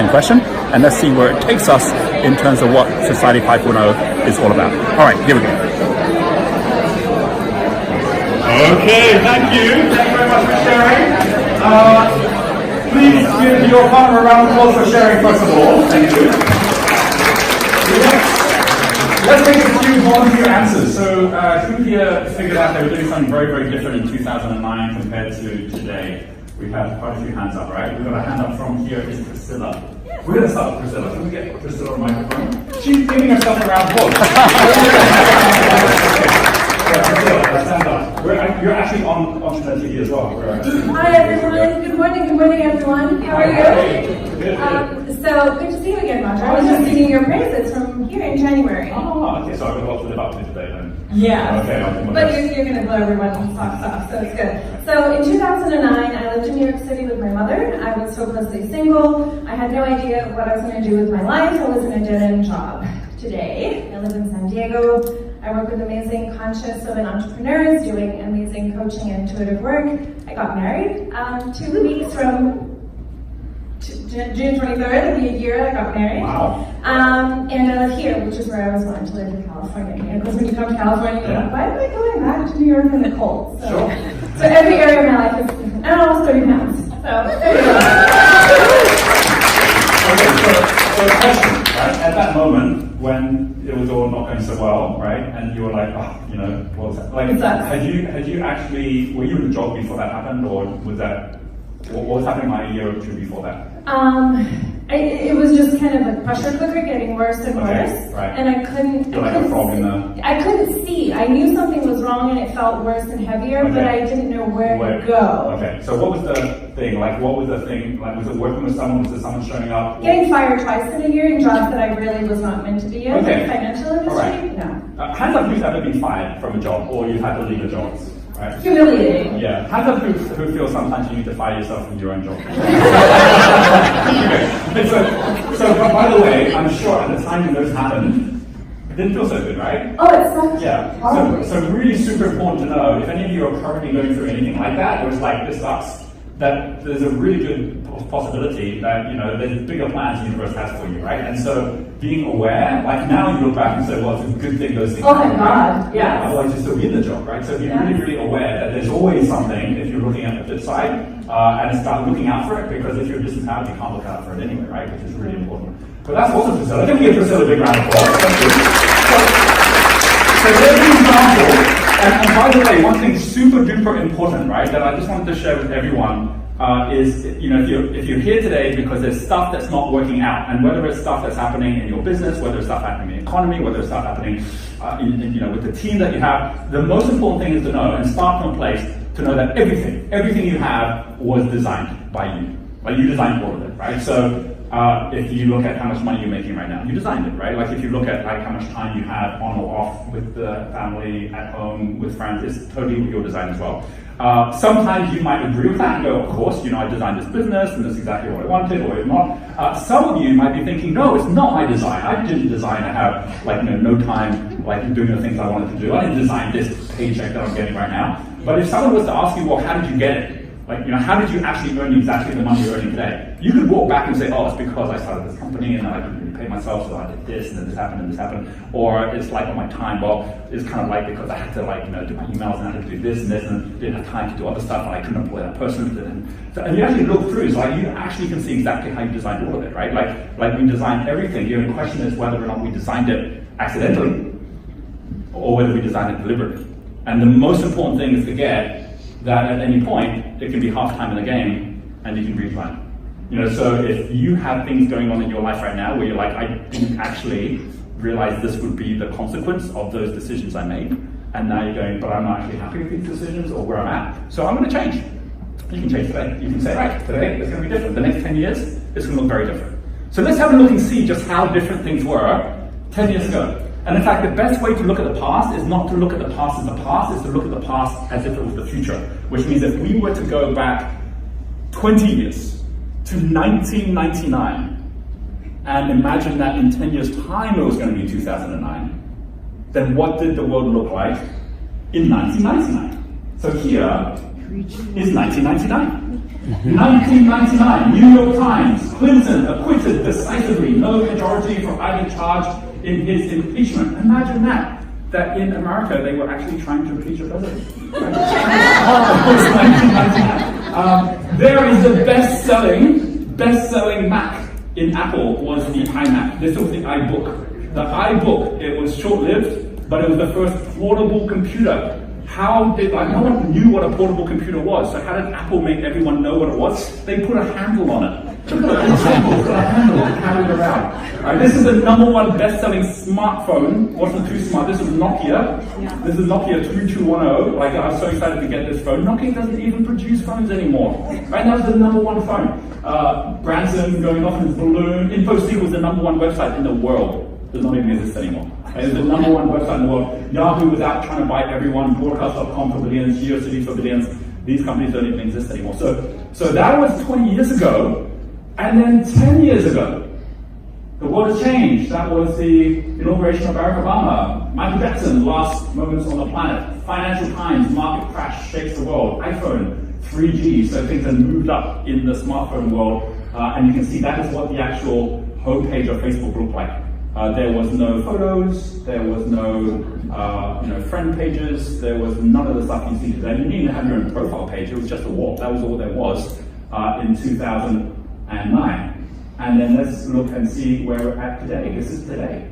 same question, and let's see where it takes us in terms of what Society 5.0 is all about. All right, here we go. Okay, thank you. Thank you very much for sharing. Please give your partner a round of applause for sharing, first of all. Thank you. Let's take a few volunteer answers. So, who here figured out they were doing something very, very different in 2009 compared to today? We've had quite a few hands up, right? We've got a hand up from here is Priscilla. We're going to start with Priscilla. Can we get Priscilla on the microphone? She's giving herself a round of applause. Priscilla, stand up. You're actually on TV as well. Hi everyone. Good morning everyone. How are you? So good to see you again, Roger. I was just singing your praises from here in January. Oh, okay. So I've got lots to live up to today then. Yeah. Okay. But you're going to blow everyone's socks off, so it's good. So in 2009, I lived in New York City with my mother. I was hopelessly single. I had no idea what I was going to do with my life. I was in a dead-end job. Today, I live in San Diego. I work with amazing conscious women entrepreneurs doing amazing coaching and intuitive work. I got married 2 weeks from June 23rd, it'll be a year I got married. Wow. And I live here, which is where I was wanting to live in California. And because when you come to California, you're like, why am I going back to New York in the cold? So every area of my life is, and I'm almost 30 pounds. So there you go. Okay, so question, right? At that moment, when it was all not going so well, right? And you were like, what was that? Like, had you actually, were you in a job before that happened, or was that, what was happening like a year or two before that? It was just kind of a pressure cooker getting worse and worse, right. And I couldn't see. I knew something was wrong and it felt worse and heavier, but I didn't know where to go. Okay, so what was the thing? Like, what was the thing? Like, was it working with someone? Was it someone showing up? Getting fired twice in a year in jobs that I really was not meant to be in. Okay. The financial industry? Right. No. Hands up who's ever been fired from a job, or you've had to leave a job. Right. Humiliating. Yeah. Hands up who feels sometimes you need to fire yourself from your own job. Okay. So, by the way, I'm sure at the time when those happened, it didn't feel so good, right? Oh, it sucked. Yeah. So really super important to know, if any of you are currently going through anything like that, or it's like, this sucks, that there's a really good possibility that, there's bigger plans the universe has for you, right? And so being aware, like now you look back and say, well, it's a good thing those things happen. Oh my God, yeah. Otherwise you'd still be in the job, right? So be really, really aware that there's always something if you're looking at the flip side, and start looking out for it, because if you're distant out, you can't look out for it anyway, right? Which is really important. But that's awesome, Priscilla. Can we give Priscilla a big round of applause? Thank you. So there's an example. And by the way, one thing super duper important, right, that I just wanted to share with everyone is, if you're here today because there's stuff that's not working out, and whether it's stuff that's happening in your business, whether it's stuff happening in the economy, whether it's stuff happening with the team that you have, the most important thing is to know and start from a place to know that everything you have was designed by you. Like, you designed all of it, right? So if you look at how much money you're making right now, you designed it, right? Like, if you look at how much time you have on or off with the family, at home, with friends, it's totally your design as well. Sometimes you might agree with that and go, of course, I designed this business and this is exactly what I wanted, or if not. Some of you might be thinking, no, it's not my design. I didn't design to have no time doing the things I wanted to do. I didn't design this paycheck that I'm getting right now. But if someone was to ask you, well, how did you get it? How did you actually earn exactly the money you're earning today? You could walk back and say, oh, it's because I started this company and I couldn't really pay myself, so I did this, and then this happened, and this happened. Or it's like on my time, well, it's kind of like because I had to do my emails and I had to do this and this, and didn't have time to do other stuff, and I couldn't employ that person. And you actually look through, so you actually can see exactly how you designed all of it, right? Like we designed everything. The only question is whether or not we designed it accidentally or whether we designed it deliberately. And the most important thing is to get that at any point, it can be half time in the game and you can replan. So if you have things going on in your life right now where you're like, I didn't actually realize this would be the consequence of those decisions I made, and now you're going, but I'm not actually happy with these decisions or where I'm at, so I'm going to change. You can change today. You can say, right, today it's going to be different. The next 10 years, it's going to look very different. So let's have a look and see just how different things were 10 years ago. And in fact, the best way to look at the past is not to look at the past as the past, is to look at the past as if it was the future. Which means if we were to go back 20 years to 1999 and imagine that in 10 years' time it was going to be 2009, then what did the world look like in 1999? So here is 1999. 1999, New York Times, Clinton acquitted decisively, no majority for either charge in his impeachment. Imagine that in America they were actually trying to impeach a president. Right? That was 1999. There is the best-selling Mac in Apple was the iMac. This was the iBook. The iBook, it was short-lived, but it was the first portable computer. No one knew what a portable computer was, so how did Apple make everyone know what it was? They put a handle on it. Put a handle and carried it around. Right, this is the #1 best-selling smartphone. Wasn't too smart. This is Nokia. This is Nokia 2210. Like, I was so excited to get this phone. Nokia doesn't even produce phones anymore. Right now, it's the #1 phone. Branson going off in his balloon. InfoSeek was the #1 website in the world. Does not even exist anymore. It's the #1 website in the world. Yahoo was out trying to buy everyone. Broadcast.com for billions. GeoCities for billions. These companies don't even exist anymore. So that was 20 years ago. And then 10 years ago, the world has changed. That was the inauguration of Barack Obama. Michael Jackson, last moments on the planet. Financial Times, market crash shakes the world. iPhone, 3G. So things have moved up in the smartphone world. And you can see that is what the actual homepage of Facebook looked like. There was no photos, there was no friend pages, there was none of the stuff you see today. You didn't even have your own profile page, it was just a wall. That was all there was in 2009. And then let's look and see where we're at today. This is today.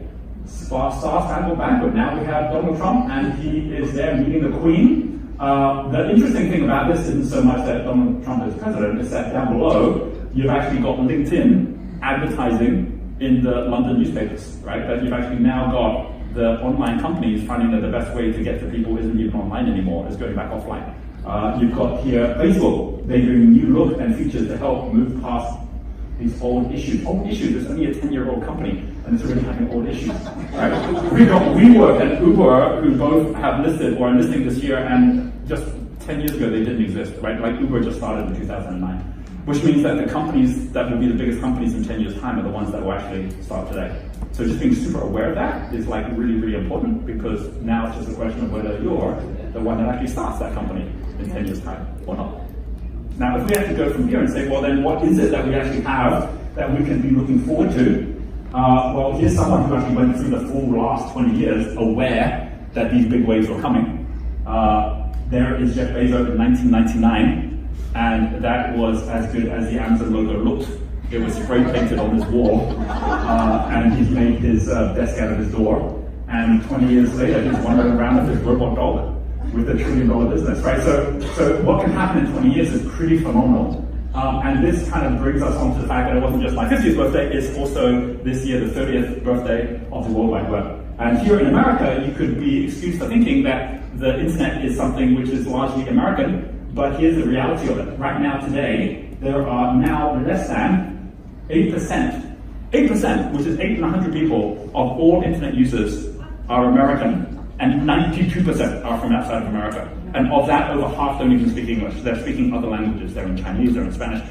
Star Spangled Banquet. Now we have Donald Trump, and he is there meeting the Queen. The interesting thing about this isn't so much that Donald Trump is president, it's that down below, you've actually got LinkedIn advertising in the London newspapers, right? That you've actually now got the online companies finding that the best way to get to people isn't even online anymore, it's going back offline. You've got here Facebook, they're doing new look and features to help move past these old issues. Old issues, it's only a 10-year-old company, and it's already having old issues, right? We've got WeWork and Uber, who both have listed or are listing this year, and just 10 years ago they didn't exist, right? Like Uber just started in 2009. Which means that the companies that will be the biggest companies in 10 years' time are the ones that will actually start today. So just being super aware of that is like really, really important, because now it's just a question of whether you're the one that actually starts that company in 10 years' time or not. Now, if we have to go from here and say, well, then what is it that we actually have that we can be looking forward to? Well, here's someone who actually went through the full last 20 years aware that these big waves were coming. There is Jeff Bezos in 1999. And that was as good as the Amazon logo looked. It was spray painted on his wall, and he's made his desk out of his door. And 20 years later, he's wandering around with his robot dog with $1 trillion business, right? So what can happen in 20 years is pretty phenomenal. And this kind of brings us on to the fact that it wasn't just my 50th birthday, it's also this year the 30th birthday of the World Wide Web. And here in America, you could be excused for thinking that the internet is something which is largely American. But here's the reality of it. Right now, today, there are now less than 8%, which is 8 in 100 people of all internet users are American, and 92% are from outside of America. And of that, over half don't even speak English. They're speaking other languages. They're in Chinese, they're in Spanish.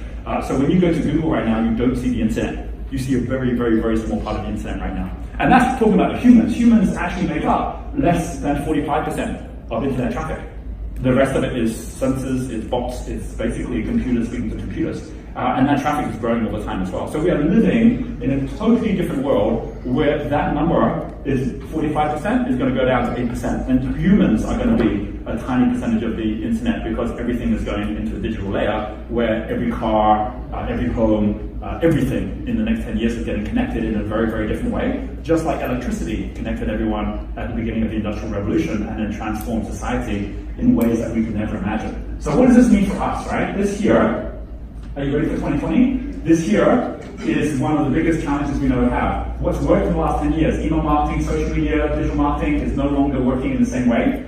So when you go to Google right now, you don't see the internet. You see a very, very, very small part of the internet right now. And that's talking about the humans. Humans actually make up less than 45% of internet traffic. The rest of it is sensors, it's bots, it's basically computers speaking to computers. And that traffic is growing all the time as well. So we are living in a totally different world where that number is 45% is going to go down to 8%. And humans are going to be a tiny percentage of the internet, because everything is going into a digital layer where every car, every home, everything in the next 10 years is getting connected in a very, very different way. Just like electricity connected everyone at the beginning of the Industrial Revolution and then transformed society in ways that we could never imagine. So what does this mean for us, right? This year, are you ready for 2020? This year is one of the biggest challenges we know to have. What's worked in the last 10 years? Email marketing, social media, digital marketing is no longer working in the same way.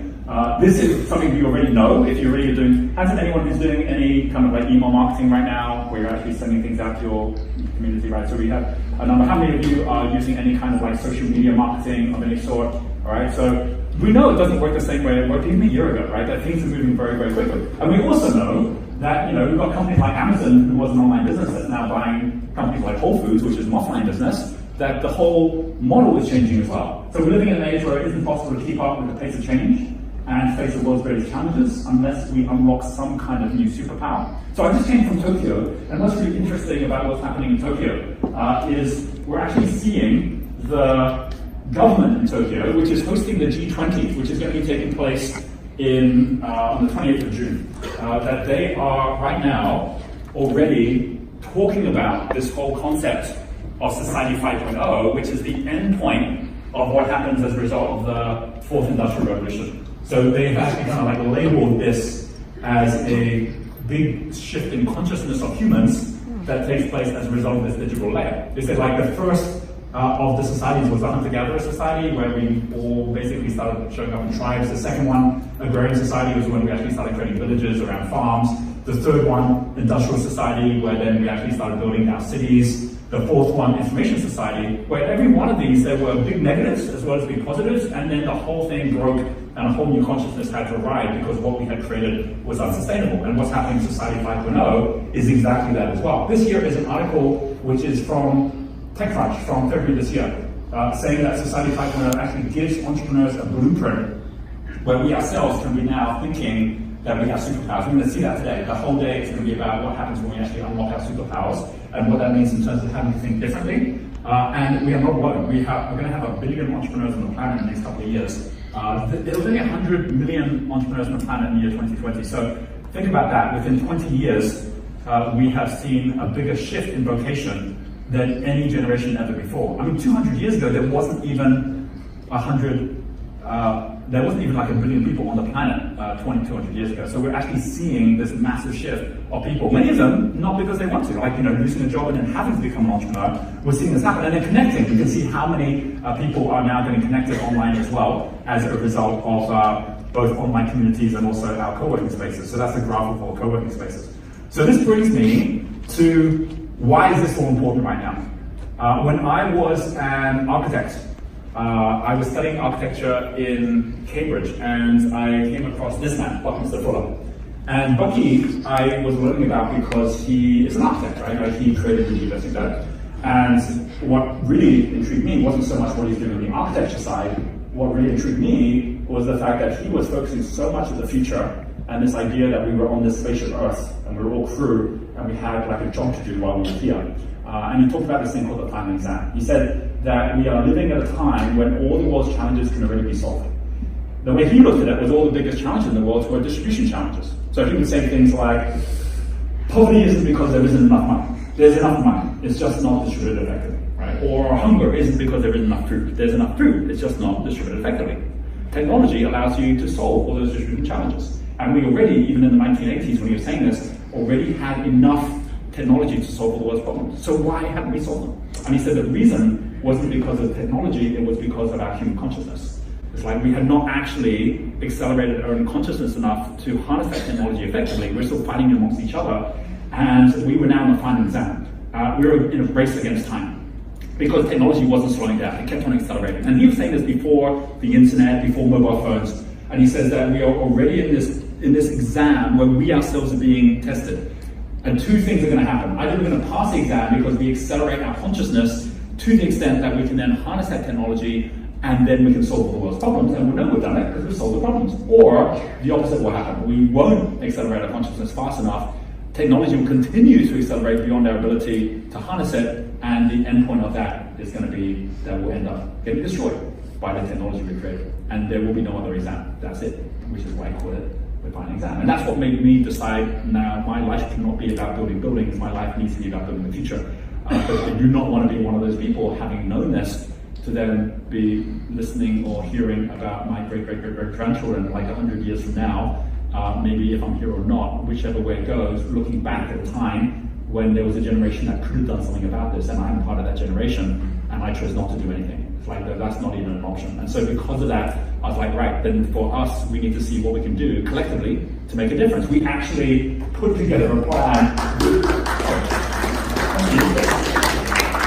This is something you already know. If you're already doing, hasn't anyone who's doing any kind of like email marketing right now, where you're actually sending things out to your community, right? So we have a number. How many of you are using any kind of like social media marketing of any sort? All right, so we know it doesn't work the same way it worked even a year ago, right? That things are moving very, very quickly. And we also know that, we've got companies like Amazon, who was an online business, that's now buying companies like Whole Foods, which is an offline business, that the whole model is changing as well. So we're living in an age where it isn't possible to keep up with the pace of change. and face the world's greatest challenges unless we unlock some kind of new superpower. So I just came from Tokyo, and what's really interesting about what's happening in Tokyo is we're actually seeing the government in Tokyo, which is hosting the G20, which is going to be taking place on the 28th of June, that they are right now already talking about this whole concept of Society 5.0, which is the end point of what happens as a result of the fourth industrial revolution. So they have actually kind of like labeled this as a big shift in consciousness of humans that takes place as a result of this digital layer. They said like the first of the societies was the hunter-gatherer society, where we all basically started showing up in tribes. The second one, agrarian society, was when we actually started creating villages around farms. The third one, industrial society, where then we actually started building our cities. The fourth one, information society, where every one of these, there were big negatives as well as big positives, and then the whole thing broke and a whole new consciousness had to arrive because what we had created was unsustainable. And what's happening in Society 5.0 is exactly that as well. This here is an article which is from TechCrunch from February this year, saying that Society 5.0 actually gives entrepreneurs a blueprint where we ourselves can be now thinking that we have superpowers. We're going to see that today. The whole day is going to be about what happens when we actually unlock our superpowers and what that means in terms of having to think differently. And we are not alone. We're going to have 1 billion entrepreneurs on the planet in the next couple of years. There's only 100 million entrepreneurs on the planet in the year 2020. So think about that. Within 20 years, we have seen a bigger shift in vocation than any generation ever before. I mean, 200 years ago, there wasn't even like 1 billion people on the planet 200 years ago. So we're actually seeing this massive shift of people. Many of them, not because they want to, like, losing a job and then having to become an entrepreneur. We're seeing this happen. And then connecting. You can see how many people are now getting connected online as well as a result of both online communities and also our co-working spaces. So that's the graph of all co-working spaces. So this brings me to why is this so important right now? When I was an architect, I was studying architecture in Cambridge, and I came across this man, Buckminster Fuller. And Bucky, I was learning about because he is an architect, right? Like, he created the university there. And what really intrigued me wasn't so much what he's doing on the architecture side. What really intrigued me was the fact that he was focusing so much on the future and this idea that we were on this spaceship Earth and we were all crew and we had like a job to do while we were here. And he talked about this thing called the final exam. He said that we are living at a time when all the world's challenges can already be solved. The way he looked at it was all the biggest challenges in the world were distribution challenges. So he would say things like, poverty isn't because there isn't enough money. There's enough money, it's just not distributed effectively, right? Or hunger isn't because there isn't enough food. There's enough food, it's just not distributed effectively. Technology allows you to solve all those distribution challenges. And we already, even in the 1980s when he was saying this, already had enough technology to solve all the world's problems. So why haven't we solved them? And he said the reason wasn't because of technology, it was because of our human consciousness. It's like we had not actually accelerated our own consciousness enough to harness that technology effectively. We're still fighting amongst each other, and we were now in the final exam. We were in a race against time because technology wasn't slowing down, it kept on accelerating. And he was saying this before the internet, before mobile phones, and he says that we are already in this exam where we ourselves are being tested. And two things are going to happen. Either we're going to pass the exam because we accelerate our consciousness to the extent that we can then harness that technology and then we can solve all the world's problems, and we'll know we've done it because we've solved the problems. Or the opposite will happen. We won't accelerate our consciousness fast enough. Technology will continue to accelerate beyond our ability to harness it, and the end point of that is going to be that we'll end up getting destroyed by the technology we created. And there will be no other exam. That's it, which is why I call it the final exam. And that's what made me decide now my life cannot be about building buildings, my life needs to be about building the future. But I do not want to be one of those people, having known this, to then be listening or hearing about my great-great-great-grandchildren like 100 years from now, maybe if I'm here or not, whichever way it goes, looking back at a time when there was a generation that could have done something about this, and I'm part of that generation, and I chose not to do anything. It's like, that's not even an option. And so because of that, I was like, right, then for us, we need to see what we can do collectively to make a difference. We actually put together a plan.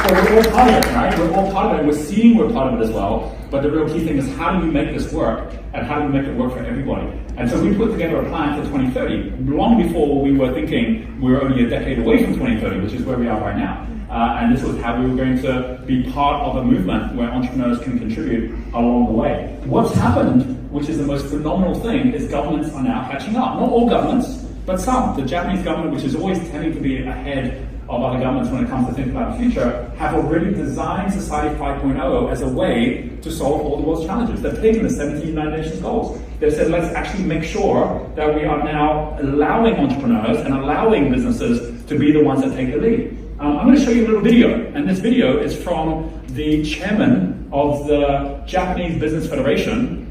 So we're all part of it, right? We're all part of it. We're seeing we're part of it as well. But the real key thing is, how do we make this work? And how do we make it work for everybody? And so we put together a plan for 2030. Long before we were thinking we were only a decade away from 2030, which is where we are right now. And this was how we were going to be part of a movement where entrepreneurs can contribute along the way. What's happened which is the most phenomenal thing, is governments are now catching up. Not all governments, but some. The Japanese government, which is always tending to be ahead of other governments when it comes to thinking about the future, have already designed Society 5.0 as a way to solve all the world's challenges. They've taken the 17 United Nations goals. They've said, let's actually make sure that we are now allowing entrepreneurs and allowing businesses to be the ones that take the lead. I'm going to show you a little video, and this video is from the chairman of the Japanese Business Federation.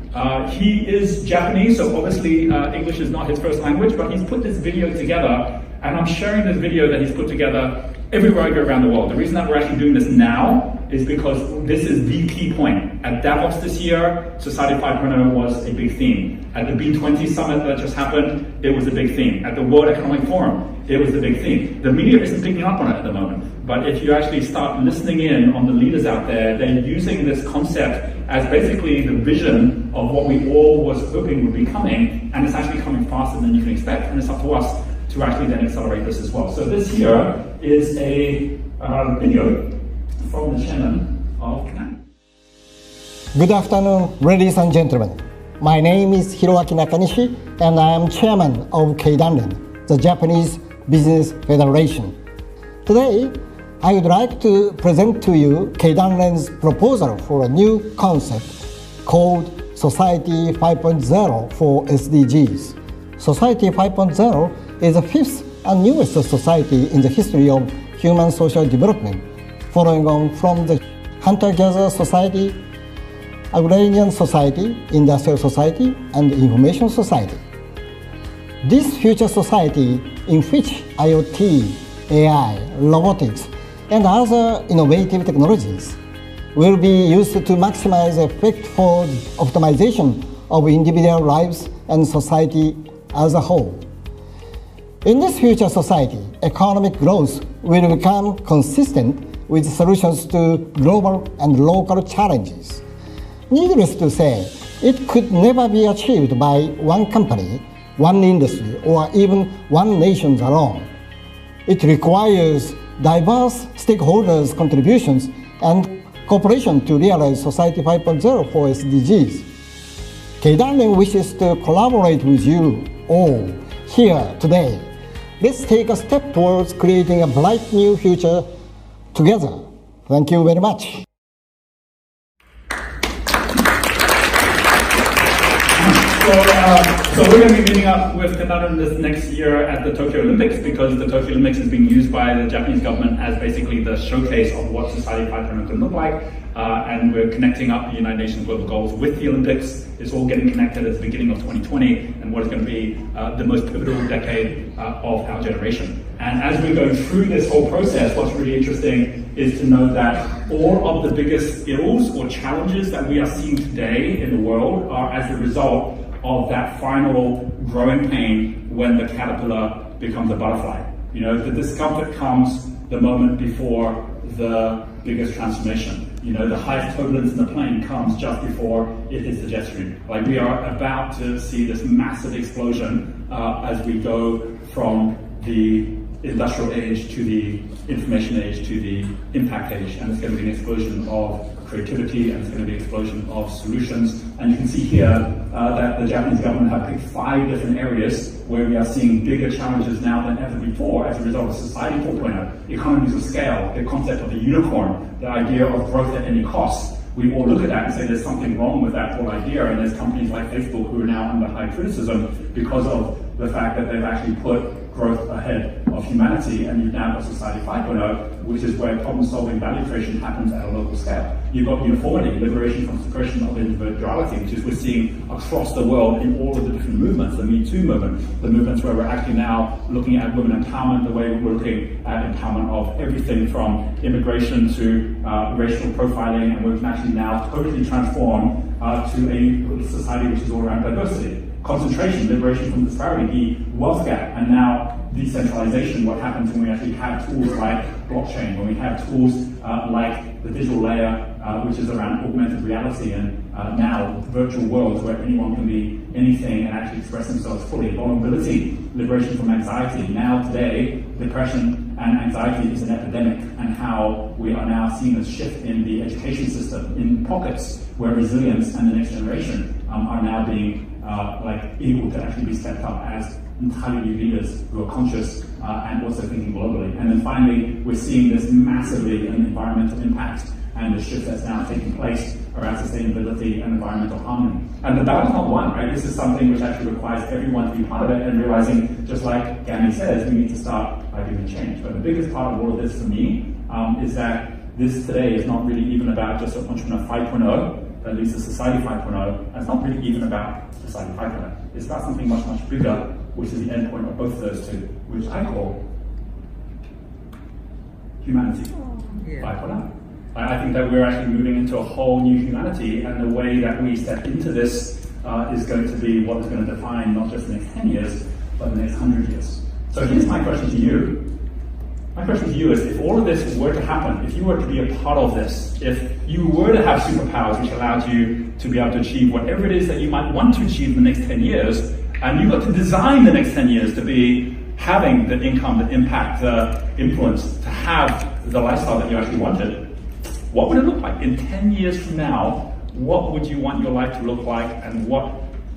He is Japanese, so obviously English is not his first language, but he's put this video together, and I'm sharing this video that he's put together everywhere I go around the world. The reason that we're actually doing this now is because this is the key point. At Davos this year, Society 5.0 was a big theme. At the B20 summit that just happened, it was a big theme. At the World Economic Forum, it was a big theme. The media isn't picking up on it at the moment, but if you actually start listening in on the leaders out there, they're using this concept as basically the vision of what we all was hoping would be coming, and it's actually coming faster than you can expect, and it's up to us to actually then accelerate this as well. So this here is a video from the chairman of Canon. Good afternoon, ladies and gentlemen. My name is Hiroaki Nakanishi, and I am chairman of Keidanren, the Japanese Business Federation. Today, I would like to present to you Keidanren's proposal for a new concept called Society 5.0 for SDGs. Society 5.0 is the fifth and newest society in the history of human social development, following on from the hunter-gatherer society, agrarian society, industrial society, and information society. This future society, in which IoT, AI, robotics, and other innovative technologies will be used to maximize effect for optimization of individual lives and society as a whole. In this future society, economic growth will become consistent with solutions to global and local challenges. Needless to say, it could never be achieved by one company, one industry, or even one nation alone. It requires diverse stakeholders' contributions and cooperation to realize Society 5.0 for SDGs. Keidanren wishes to collaborate with you all here today. Let's take a step towards creating a bright new future together. Thank you very much. So we're going to be meeting up with Keidanren this next year at the Tokyo Olympics, because the Tokyo Olympics is being used by the Japanese government as basically the showcase of what Society 5.0 can look like. And we're connecting up the United Nations Global Goals with the Olympics. It's all getting connected at the beginning of 2020 and what is going to be the most pivotal decade of our generation. And as we go through this whole process, what's really interesting is to know that all of the biggest ills or challenges that we are seeing today in the world are as a result of that final growing pain when the caterpillar becomes a butterfly. You know, the discomfort comes the moment before the biggest transformation. You know, the highest turbulence in the plane comes just before it hits the jet stream. Like, we are about to see this massive explosion as we go from the industrial age to the information age to the impact age, and it's going to be an explosion of creativity, and it's going to be an explosion of solutions. And you can see here that the Japanese government have picked 5 different areas where we are seeing bigger challenges now than ever before as a result of Society 4.0, economies of scale, the concept of the unicorn, the idea of growth at any cost. We all look at that and say there's something wrong with that whole idea, and there's companies like Facebook who are now under high criticism because of the fact that they've actually put growth ahead of humanity, and you've now got Society 5.0, which is where problem-solving value creation happens at a local scale. You've got uniformity, liberation from suppression of individuality, which is we're seeing across the world in all of the different movements, the Me Too movement, the movements where we're actually now looking at women empowerment, the way we're looking at empowerment of everything from immigration to racial profiling, and we can actually now totally transform to a society which is all around diversity. Concentration, liberation from disparity, the wealth gap, and now decentralization, what happens when we actually have tools like blockchain, when we have tools like the digital layer, which is around augmented reality, and now virtual worlds where anyone can be anything and actually express themselves fully. Vulnerability, liberation from anxiety. Now today, depression and anxiety is an epidemic, and how we are now seeing a shift in the education system in pockets where resilience and the next generation are now being able to actually be stepped up as entirely new leaders who are conscious and also thinking globally. And then finally, we're seeing this massively an environmental impact and the shift that's now taking place around sustainability and environmental harmony. And the battle's not won, right? This is something which actually requires everyone to be part of it and realizing, just like Gandhi says, we need to start by doing change. But the biggest part of all of this for me is that this today is not really even about just Entrepreneur 5.0, at least the Society 5.0, and it's not really even about Society 5.0. It's about something much, much bigger, which is the end point of both of those two, which I call humanity 5.0. I think that we're actually moving into a whole new humanity, and the way that we step into this is going to be what is going to define not just the next 10 years, but the next 100 years. So here's my question to you. My question to you is, if all of this were to happen, if you were to be a part of this, if you were to have superpowers which allowed you to be able to achieve whatever it is that you might want to achieve in the next 10 years, and you got to design the next 10 years to be having the income, the impact, the influence, to have the lifestyle that you actually wanted, what would it look like? In 10 years from now, what would you want your life to look like, and what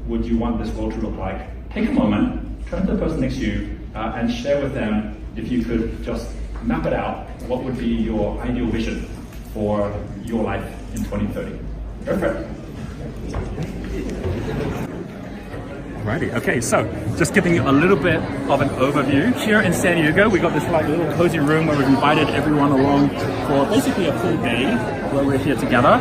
would you want this world to look like? Take a moment, turn to the person next to you, and share with them, if you could just map it out, what would be your ideal vision for your life in 2030? Go for it. Alrighty, okay, so just giving you a little bit of an overview. Here in San Diego, we got this little cozy room where we've invited everyone along for basically a full day where we're here together.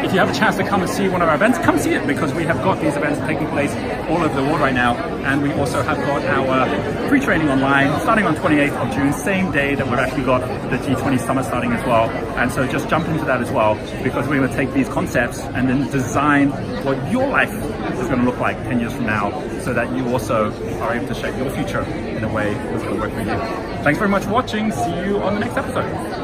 If you have a chance to come and see one of our events, come see it, because we have got these events taking place all over the world right now. And we also have got our free training online starting on 28th of June, same day that we've actually got the G20 Summit starting as well. And so just jump into that as well, because we're going to take these concepts and then design what your life is going to look like 10 years from now, so that you also are able to shape your future in a way that's going to work for you. Thanks very much for watching. See you on the next episode.